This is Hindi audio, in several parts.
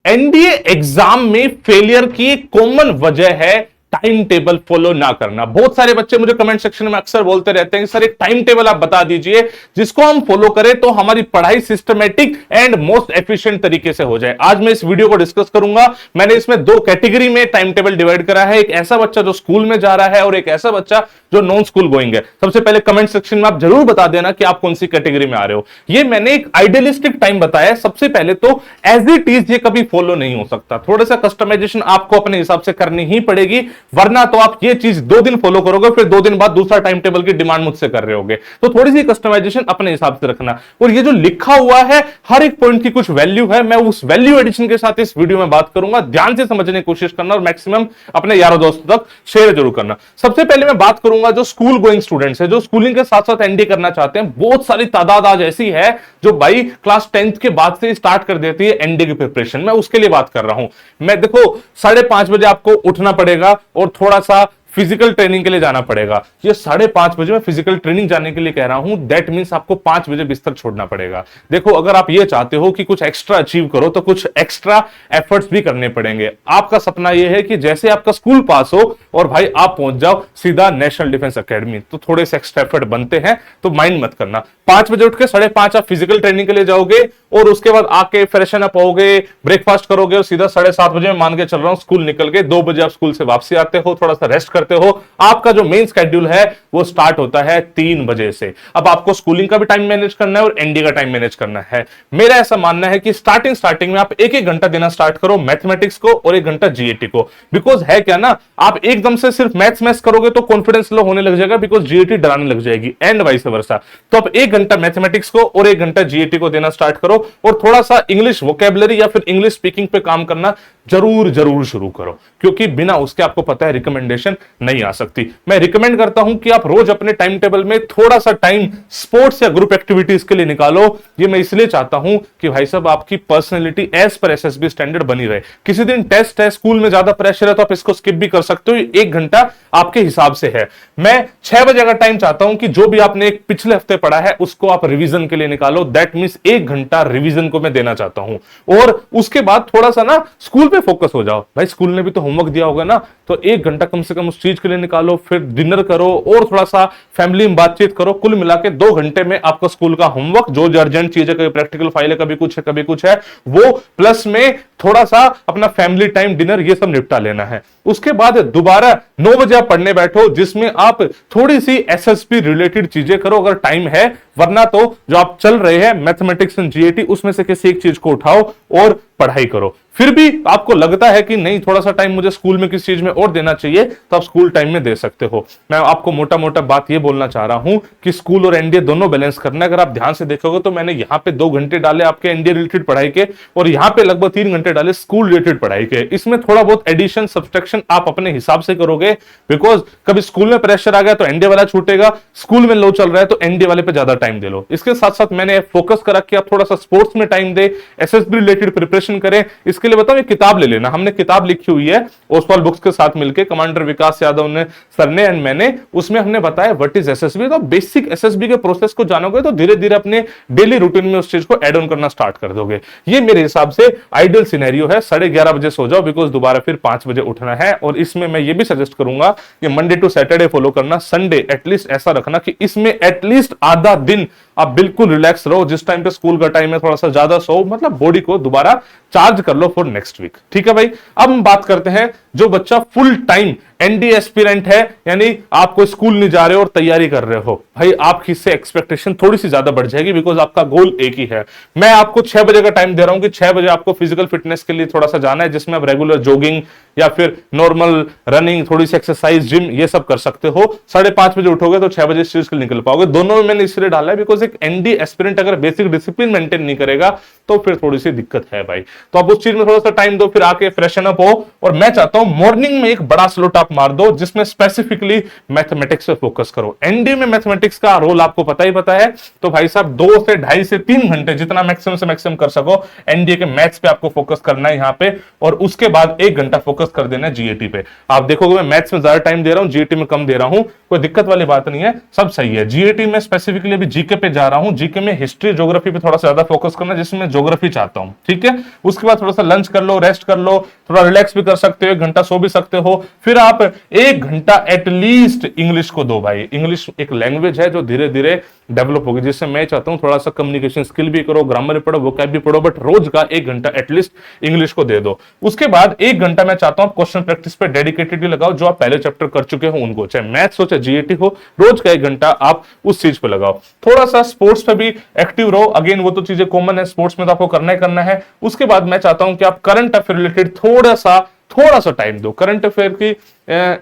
एनडीए एग्जाम में फेलियर की कॉमन वजह है टाइम टेबल फॉलो ना करना। बहुत सारे बच्चे मुझे कमेंट सेक्शन में अक्सर बोलते रहते हैं कि सर एक टाइम टेबल आप बता दीजिए जिसको हम फॉलो करें तो हमारी पढ़ाई सिस्टमेटिक एंड मोस्ट एफिशिएंट तरीके से हो जाए। आज मैं इस वीडियो को डिस्कस करूंगा। मैंने इसमें दो कैटेगरी में टाइम टेबल डिवाइड करा है, एक ऐसा बच्चा जो स्कूल में जा रहा है और एक ऐसा बच्चा जो नॉन स्कूल गोइंग है। सबसे पहले कमेंट सेक्शन में आप जरूर बता देना कि आप कौन सी कैटेगरी में आ रहे हो। ये मैंने एक आइडियलिस्टिक टाइम बताया। सबसे पहले तो एज इट इज ये कभी फॉलो नहीं हो सकता, थोड़ा सा कस्टमाइजेशन आपको अपने हिसाब से करनी ही पड़ेगी, वरना तो आप ये चीज 2 दिन फॉलो करोगे फिर 2 दिन बाद दूसरा टाइम टेबल की डिमांड मुझसे कर रहे होगे। तो थोड़ी सी कस्टमाइजेशन अपने हिसाब से रखना। और ये जो लिखा हुआ है हर एक पॉइंट की कुछ वैल्यू है, मैं उस वैल्यू एडिशन के साथ इस वीडियो में बात करूंगा। ध्यान से समझने की कोशिश करना और मैक्सिमम अपने यारों दोस्तों तक शेयर जरूर करना। सबसे पहले मैं बात करूंगा जो स्कूल गोइंग स्टूडेंट्स है, जो स्कूलिंग के साथ साथ एनडीए करना चाहते हैं। बहुत सारी तादाद आज ऐसी है जो भाई क्लास 10th के बाद से स्टार्ट कर देती है एनडीए की प्रिपरेशन। मैं उसके लिए बात कर रहा हूं। मैं देखो 5:30 बजे आपको उठना पड़ेगा और थोड़ा सा फिजिकल ट्रेनिंग के लिए जाना पड़ेगा। ये 5:30 बजे मैं फिजिकल ट्रेनिंग जाने के लिए कह रहा हूं, दैट मींस आपको 5 बजे बिस्तर छोड़ना पड़ेगा। देखो अगर आप ये चाहते हो कि कुछ एक्स्ट्रा अचीव करो तो कुछ एक्स्ट्रा एफर्ट्स भी करने पड़ेंगे। आपका सपना यह है कि जैसे आपका स्कूल पास हो और भाई आप पहुंच जाओ सीधा नेशनल डिफेंस एकेडमी, तो थोड़े से एक्स्ट्रा एफर्ट बनते हैं, तो माइंड मत करना। 5 बजे उठ के 5:30 आप फिजिकल ट्रेनिंग के लिए जाओगे और उसके बाद आके फ्रेशन अप होगे, ब्रेकफास्ट करोगे और सीधा 7:30 बजे मान के चल रहा हूं स्कूल निकल के 2 बजे आप स्कूल से वापसी आते हो, थोड़ा सा रेस्ट करते हो। आपका जो मेन शेड्यूल है वो स्टार्ट होता है 3 बजे से। अब आपको स्कूलिंग का भी टाइम मैनेज करना है और एनडी का टाइम मैनेज करना है। मेरा ऐसा मानना है कि स्टार्टिंग में आप 1-1 घंटा देना स्टार्ट करो मैथमेटिक्स को और 1 घंटा जीएटी को। बिकॉज है क्या ना, आप एकदम से सिर्फ मैथ्स करोगे तो कॉन्फिडेंस लो होने लग जाएगा, बिकॉज जीएटी डराने लग जाएगी एंड वाइस वर्सा। तो आप 1 घंटा मैथमेटिक्स को और 1 घंटा जीएटी को देना स्टार्ट करो और थोड़ा सा इंग्लिश वोकेबलरी या फिर इंग्लिश स्पीकिंग पे काम करना जरूर शुरू करो, क्योंकि बिना उसके आपको पता है रिकमेंडेशन नहीं आ सकती। मैं रिकमेंड करता हूं कि आप रोज अपने टाइम टेबल में थोड़ा सा टाइम स्पोर्ट्स या ग्रुप एक्टिविटीज के लिए निकालो। ये मैं इसलिए चाहता हूं कि भाई साहब आपकी पर्सनैलिटी एज पर एसएसबी स्टैंडर्ड बनी रहे। किसी दिन टेस्ट है, स्कूल में ज्यादा प्रेशर है तो आप इसको स्किप भी कर सकते हो, 1 घंटा आपके हिसाब से है। मैं 6 बजे का टाइम चाहता हूं कि जो भी आपने एक पिछले हफ्ते पढ़ा है उसको आप रिवीजन के लिए निकालो। दैट मींस 1 घंटा रिवीजन को मैं देना चाहता हूं और उसके बाद थोड़ा सा ना स्कूल पे फोकस हो जाओ। भाई स्कूल ने भी तो होमवर्क दिया होगा ना, तो 1 घंटा कम से कम उस चीज के लिए निकालो, फिर डिनर करो और थोड़ा सा फैमिली में बातचीत करो। कुल मिला के 2 घंटे में आपका स्कूल का होमवर्क, जो अर्जेंट चीज है, कभी प्रैक्टिकल फाइल है, कभी कुछ है, वो प्लस में थोड़ा सा अपना फैमिली टाइम, डिनर, ये सब निपटा लेना है। उसके बाद दोबारा 9 बजे आप पढ़ने बैठो, जिसमें आप थोड़ी सी एसएसपी रिलेटेड चीजें करो अगर टाइम है, वरना तो जो आप चल रहे हैं मैथमेटिक्स एंड जीएटी उसमें से किसी एक चीज को उठाओ और पढ़ाई करो। फिर भी आपको लगता है कि नहीं थोड़ा सा टाइम मुझे स्कूल में किस चीज में और देना चाहिए, तो आप स्कूल टाइम में दे सकते हो। मैं आपको मोटा मोटा बात ये बोलना चाह रहा हूं कि स्कूल और एनडीए दोनों बैलेंस करना है। अगर आप ध्यान से देखोगे तो मैंने यहां पे 2 घंटे डाले आपके एनडीए रिलेटेड पढ़ाई के और यहां पे लगभग 3 घंटे डाले स्कूल रिलेटेड पढ़ाई के। इसमें थोड़ा बहुत एडिशन सब्सट्रैक्शन आप अपने हिसाब से करोगे, बिकॉज कभी स्कूल में प्रेशर आ गया तो एनडीए वाला छूटेगा, स्कूल में लो चल रहा है तो एनडीए वाले पे ज्यादा टाइम दे लो। इसके साथ साथ मैंने फोकस करा कि आप थोड़ा सा स्पोर्ट्स में टाइम दे, एसएसबी रिलेटेड प्रिपरेशन करें। इसके लिए बताओ, ये किताब ले लेना, हमने किताब लिखी हुई है ओसवाल बुक्स के साथ मिलकर, कमांडर विकास यादव ने, सर ने एंड मैंने, उसमें हमने बताया व्हाट इज एसएसबी। तो बेसिक एसएसबी के प्रोसेस को जानोगे तो धीरे धीरे अपने डेली रूटीन में उस चीज को एड ऑन करना स्टार्ट कर दोगे। ये मेरे हिसाब से आइडियल सिनेरियो है। 11:30 बजे सो जाओ, बिकॉज दोबारा फिर 5 बजे उठना है। और इसमें मैं ये भी सजेस्ट करूंगा कि मंडे टू सैटरडे फॉलो करना, संडे एटलीस्ट ऐसा रखना कि इसमें एटलीस्ट आधा दिन आप बिल्कुल रिलैक्स रहो। जिस टाइम पे स्कूल का टाइम है थोड़ा सा ज्यादा सो, मतलब बॉडी को दोबारा चार्ज कर लो फॉर नेक्स्ट वीक। ठीक है भाई, अब हम बात करते हैं जो बच्चा फुल टाइम एनडी एस्पिरेंट है, यानी आप कोई स्कूल नहीं जा रहे हो और तैयारी कर रहे हो। भाई आपकी इससे एक्सपेक्टेशन थोड़ी सी ज्यादा बढ़ जाएगी, बिकॉज आपका गोल एक ही है। मैं आपको 6 बजे का टाइम दे रहा हूं कि 6 बजे आपको फिजिकल फिटनेस के लिए थोड़ा सा जाना है, जिसमें आप रेगुलर जॉगिंग या फिर नॉर्मल रनिंग, थोड़ी सी एक्सरसाइज, जिम, ये सब कर सकते हो। 5:30 बजे उठोगे तो 6 बजे इस चीज के लिए निकल पाओगे। दोनों में मैंने इसलिए डाला है बिकॉज एक एनडी एस्पिरेंट अगर बेसिक डिसिप्लिन मेंटेन नहीं करेगा तो फिर थोड़ी सी दिक्कत है भाई। तो आप उस चीज में थोड़ा सा टाइम दो, फिर आके फ्रेशन अप हो और मैं चाहता हूं मॉर्निंग में एक बड़ा स्लॉट आप मार दो जिसमें स्पेसिफिकली मैथमेटिक्स पे फोकस करो। एनडीए में मैथमेटिक्स का रोल आपको पता ही पता है, तो भाई साहब 2 से 2.5 से 3 घंटे जितना मैक्सिमम से मैक्सिमम कर सको एनडीए के मैथ्स पे आपको फोकस करना है यहां पे, और उसके बाद 1 घंटा फोकस कर देना है जीएटी पे। आप देखोगे मैं मैथ्स में ज्यादा टाइम दे रहा हूं, जीएटी में कम दे रहा हूं, कोई दिक्कत वाली बात नहीं है, सब सही है। जीएटी में स्पेसिफिकली अभी जीके पे जा रहा हूं, जीके में हिस्ट्री ज्योग्राफी पे थोड़ा सा ज्यादा फोकस करना जिसमें मैं ज्योग्राफी चाहता हूं, ठीक है। उसके बाद थोड़ा सा लंच कर लो, रेस्ट कर लो, थोड़ा रिलैक्स भी कर सकते हो, 1 घंटा सो भी सकते हो, फिर आप 1 घंटा एटलीस्ट इंग्लिश को दो भाई। इंग्लिश एक लैंग्वेज है जो धीरे धीरे डेवलप होगी, जिससे मैं चाहता हूं थोड़ा सा कम्युनिकेशन स्किल भी करो, ग्रामर भी पढ़ो, वोकैब भी पढ़ो, बट रोज का 1 घंटा एटलीस्ट इंग्लिश को दे दो। उसके बाद 1 घंटा मैं चाहता हूं क्वेश्चन प्रैक्टिस पे डेडिकेटेडली लगाओ, जो आप पहले चैप्टर कर चुके हो उनको, चाहे मैथ्स हो चाहे जीएटी हो, रोज का 1 घंटा आप उस चीज पे लगाओ। थोड़ा सा स्पोर्ट्स पे भी एक्टिव रहो, अगेन वो तो चीजें कॉमन है, स्पोर्ट्स में तो आपको करना ही करना है। उसके बाद मैं चाहता हूं कि आप करंट अफेयर रिलेटेड थोड़ा सा टाइम दो। करंट अफेयर की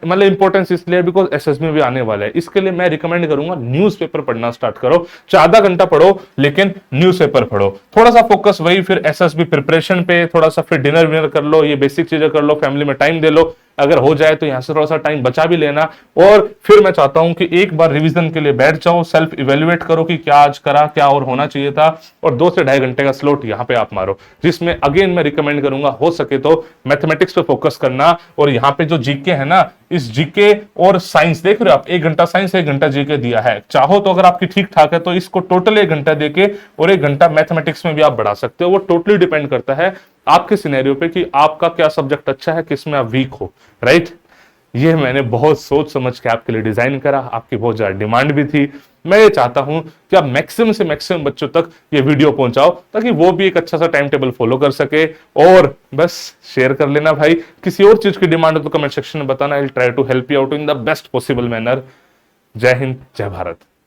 मतलब इंपॉर्टेंस इसलिए बिकॉज एसएसबी भी आने वाला है, इसके लिए मैं रिकमेंड करूंगा न्यूज़पेपर पढ़ना स्टार्ट करो, आधा घंटा पढ़ो लेकिन न्यूज़पेपर पढ़ो, थोड़ा सा फोकस वही, फिर एसएसबी प्रिपरेशन पे थोड़ा सा, फिर डिनर विनर कर लो, ये बेसिक चीजें कर लो, फैमिली में टाइम दे लो, अगर हो जाए तो यहां से थोड़ा सा टाइम बचा भी लेना। और फिर मैं चाहता हूं कि एक बार रिवीजन के लिए बैठ जाओ, सेल्फ इवेल्युएट करो कि क्या आज करा, क्या और होना चाहिए था, और 2 से 2.5 घंटे का स्लॉट यहां पे आप मारो, जिसमें अगेन मैं रिकमेंड करूंगा हो सके तो मैथमेटिक्स पे फोकस करना। और यहां पे जो जीके है ना, इस जीके और साइंस देख रहे हो आप, 1 घंटा साइंस 1 घंटा जीके दिया है, चाहो तो अगर आपकी ठीक ठाक है तो इसको टोटल 1 घंटा देके और 1 घंटा मैथमेटिक्स में भी आप बढ़ा सकते हो। वो टोटली डिपेंड करता है आपके सिनेरियो पे कि आपका क्या सब्जेक्ट अच्छा है, किसमें आप वीक हो, राइट। ये मैंने बहुत सोच समझ के आपके लिए डिजाइन करा, आपकी बहुत ज्यादा डिमांड भी थी। मैं ये चाहता हूं कि आप मैक्सिमम से मैक्सिमम बच्चों तक ये वीडियो पहुंचाओ ताकि वो भी एक अच्छा सा टाइम टेबल फॉलो कर सके। और बस शेयर कर लेना भाई, किसी और चीज की डिमांड हो तो कमेंट सेक्शन में बताना, I will try to help you out in the best possible manner. जय हिंद, जय भारत।